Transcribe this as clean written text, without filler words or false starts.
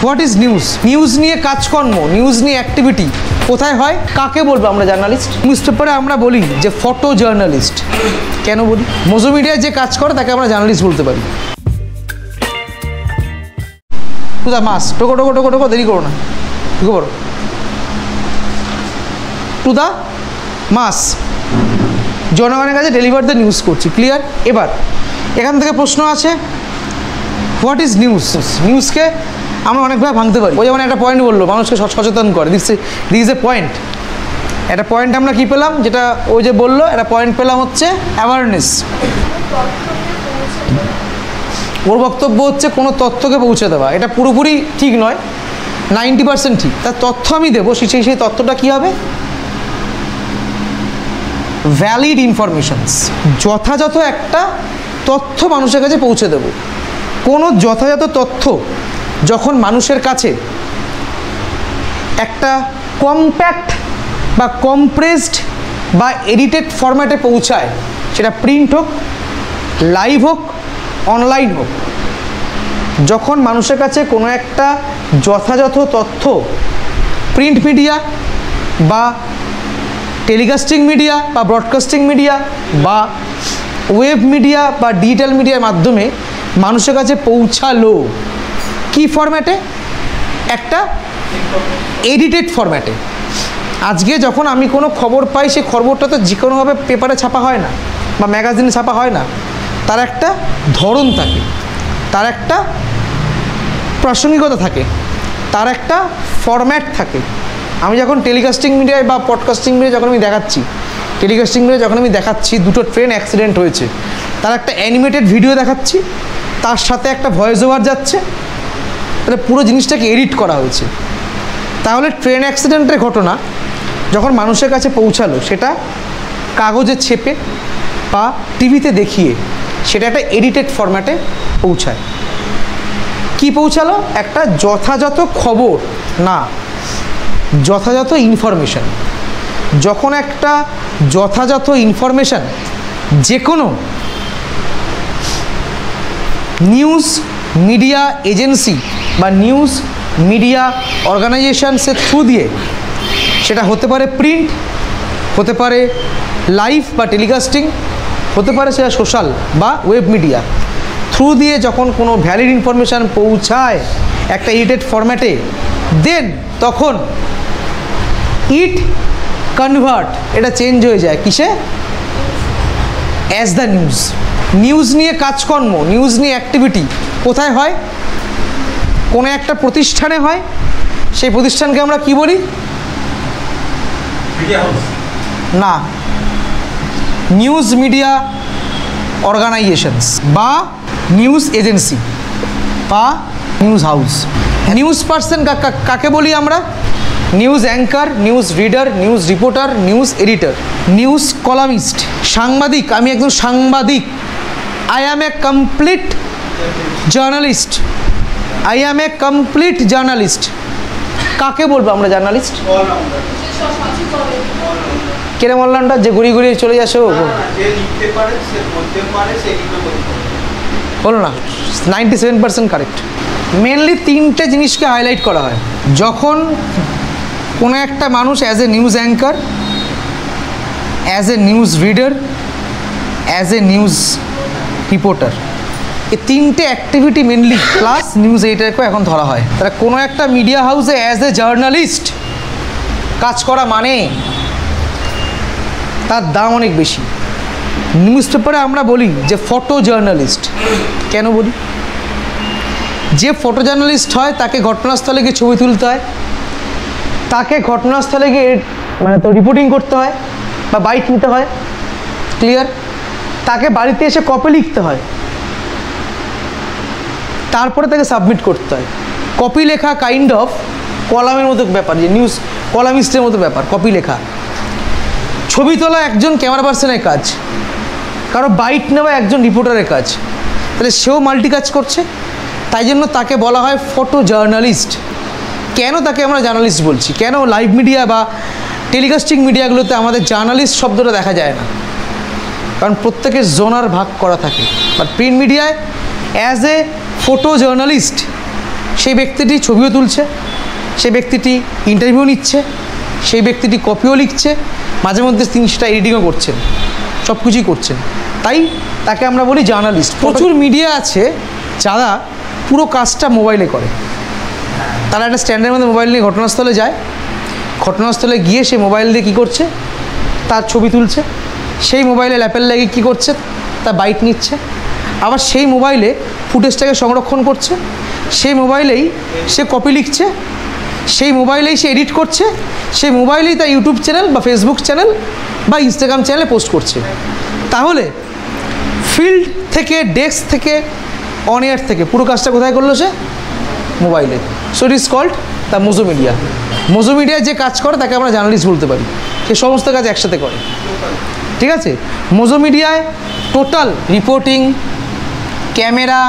What is news? News নিয়ে কাজকর্ম, news নিয়ে অ্যাক্টিভিটি কোথায় হয়, কাকে বলবো আমরা জার্নালিস্ট? নিউজ পেপারে আমরা বলি যে ফটো জার্নালিস্ট। কেন বলি? মোজো মিডিয়ায় যে কাজ করে তাকে আমরা জার্নালিস্ট বলতে পারি। কোথা মাস টোকো টোকো টোকো টোকো, দেরি করো না, ঢুকে পড়ো। টু দ্য মাস, জনগণের কাছে ডেলিভার দ্য নিউজ করছি। ক্লিয়ার? এবার এখান থেকে প্রশ্ন আছে, হোয়াট ইজ নিউজ? নিউজকে আমরা অনেকভাবে ভাঙতে পারি। ওই যেমন একটা পয়েন্ট বললো, মানুষকে সচেতন করে, দিস ইজ এ পয়েন্ট। একটা পয়েন্ট আমরা কী পেলাম, যেটা ওই যে বললো, একটা পয়েন্ট পেলাম হচ্ছে অ্যাওয়ারনেস। ওর বক্তব্য হচ্ছে কোনো তথ্যকে পৌঁছে দেওয়া। এটা পুরোপুরি ঠিক নয়, 90% ঠিক। তার তথ্য আমি দেবো, সেই তথ্যটা কী হবে? ভ্যালিড ইনফরমেশনস, যথাযথ একটা তথ্য মানুষের কাছে পৌঁছে দেব। কোনো যথাযথ তথ্য যখন মানুষের কাছে একটা কম্প্যাক্ট বা কম্প্রেসড বা এডিটেড ফরম্যাটে পৌঁছায়, সেটা প্রিন্ট হোক, লাইভ হোক, অনলাইন হোক, যখন মানুষের কাছে কোনো একটা যথাযথ তথ্য প্রিন্ট মিডিয়া বা টেলিকাস্টিং মিডিয়া বা ব্রডকাস্টিং মিডিয়া বা ওয়েব মিডিয়া বা ডিজিটাল মিডিয়ার মাধ্যমে মানুষের কাছে পৌঁছালো, কি ফরম্যাটে? একটা এডিটেড ফরম্যাটে। আজকে যখন আমি কোনো খবর পাই, সেই খবরটা তো যে কোনোভাবে পেপারে ছাপা হয় না বা ম্যাগাজিনে ছাপা হয় না। তার একটা ধরন থাকে, তার একটা প্রাসঙ্গিকতা থাকে, তার একটা ফরম্যাট থাকে। আমি যখন টেলিকাস্টিং মিডিয়ায় বা পডকাস্টিং মিডিয়ায় যখন আমি দেখাচ্ছি, টেলিকাস্টিং মিডিয়ায় যখন আমি দেখাচ্ছি দুটো ট্রেন অ্যাক্সিডেন্ট হয়েছে, তার একটা অ্যানিমেটেড ভিডিও দেখাচ্ছি, তার সাথে একটা ভয়েস ওভার যাচ্ছে, তাহলে পুরো জিনিসটাকে এডিট করা হয়েছে। তাহলে ট্রেন অ্যাক্সিডেন্টের ঘটনা যখন মানুষের কাছে পৌঁছালো, সেটা কাগজে ছেপে বা টিভিতে দেখিয়ে সেটা একটা এডিটেড ফরম্যাটে পৌঁছায়। কি পৌঁছালো? একটা যথাযথ খবর না, যথাযথ ইনফরমেশন। যখন একটা যথাযথ ইনফরমেশন যে কোনো নিউজ মিডিয়া এজেন্সি বা নিউজ মিডিয়া অর্গানাইজেশনসের থ্রু দিয়ে, সেটা হতে পারে প্রিন্ট, হতে পারে লাইভ বা টেলিকাস্টিং, হতে পারে সেটা সোশ্যাল বা ওয়েব মিডিয়া, থ্রু দিয়ে যখন কোনো ভ্যালিড ইনফরমেশান পৌঁছায় একটা এডিটেড ফরম্যাটে, দেন তখন ইট কনভার্ট, এটা চেঞ্জ হয়ে যায় কিসে? As the news. নিউজ নিয়ে কাজকর্ম, নিউজ নিয়ে অ্যাক্টিভিটি কোথায় হয়? কোনো একটা প্রতিষ্ঠানে হয়। সেই প্রতিষ্ঠানকে আমরা কি বলি? না, নিউজ মিডিয়া অর্গানাইজেশনস বা নিউজ এজেন্সি বা নিউজ হাউস। নিউজ পার্সন কাকে বলি আমরা? News anchor, news reader, news reporter, news editor, news columnist, সাংবাদিক। আমি একজন সাংবাদিক। I am A complete journalist. I am A complete journalist. কাকে বলবো আমরা জার্নালিস্ট? কেরম অলরাউন্ডার? যে ঘুরিয়ে ঘুরিয়ে চলে আসে ও বলো না, 97% কারেক্ট। মেনলি তিনটে জিনিসকে হাইলাইট করা হয় যখন কোনো একটা মানুষ as a news anchor, as a news reader, as a news reporter, এই তিনটে অ্যাক্টিভিটি মেনলি প্লাস নিউজ এডিটরকে এখন ধরা হয়। তারা কোনো একটা মিডিয়া হাউসে অ্যাজ এ জার্নালিস্ট কাজ করা মানে তার দাম অনেক বেশি। নিউজ পেপারে আমরা বলি যে ফটো জার্নালিস্ট। কেন বলি? যে ফটো জার্নালিস্ট হয় তাকে ঘটনাস্থলে গিয়ে ছবি তুলতে হয়, তাকে ঘটনাস্থলে গিয়ে মানে তো রিপোর্টিং করতে হয় বা বাইট নিতে হয়। ক্লিয়ার? তাকে বাড়িতে এসে কপি লিখতে হয়, তারপরে তাকে সাবমিট করতে হয়। কপি লেখা কাইন্ড অফ কলামের মতো ব্যাপার, যে নিউজ কলামিস্টের মতো ব্যাপার কপি লেখা। ছবি তোলা একজন ক্যামেরা পার্সনের কাজ, কারো বাইট নেওয়া একজন রিপোর্টারের কাজ। তাহলে সেও মাল্টি কাজ করছে, তাই জন্য তাকে বলা হয় ফটো জার্নালিস্ট। কেন তাকে আমরা জার্নালিস্ট বলছি? কেন লাইভ মিডিয়া বা টেলিকাস্টিং মিডিয়াগুলোতে আমাদের জার্নালিস্ট শব্দটা দেখা যায় না? কারণ প্রত্যেকের জোনার ভাগ করা থাকে। বাট প্রিন্ট মিডিয়ায় অ্যাজ এ ফটো জার্নালিস্ট সেই ব্যক্তিটি ছবিও তুলছে, সেই ব্যক্তিটি ইন্টারভিউ নিচ্ছে, সেই ব্যক্তিটি কপিও লিখছে, মাঝে মধ্যে তিনি সেটা এডিটিংও করছেন, সব কিছুই করছেন। তাই তাকে আমরা বলি জার্নালিস্ট। প্রচুর মিডিয়া আছে যারা পুরো কাজটা মোবাইলে করে। তারা একটা স্ট্যান্ডের মধ্যে মোবাইল নিয়ে ঘটনাস্থলে যায়, ঘটনাস্থলে গিয়ে সে মোবাইল দিয়ে কী করছে, তার ছবি তুলছে, সেই মোবাইলে ল্যাপের লাগিয়ে কী করছে, তার বাইট নিচ্ছে, আবার সেই মোবাইলে ফুটেজটাকে সংরক্ষণ করছে, সেই মোবাইলেই সে কপি লিখছে, সেই মোবাইলেই সে এডিট করছে, সেই মোবাইলেই তার ইউটিউব চ্যানেল বা ফেসবুক চ্যানেল বা ইনস্টাগ্রাম চ্যানেলে পোস্ট করছে। তাহলে ফিল্ড থেকে, ডেস্ক থেকে, অন এয়ার থেকে পুরো কাজটা কোথায় করলো সে? মোবাইলে। So it is called the mojo media. Mojo মিডিয়ায় যে কাজ করে তাকে আমরা জার্নালিস্ট বলতে পারি, সে সমস্ত কাজ একসাথে করে। ঠিক আছে? মোজো মিডিয়ায় টোটাল রিপোর্টিং, ক্যামেরা,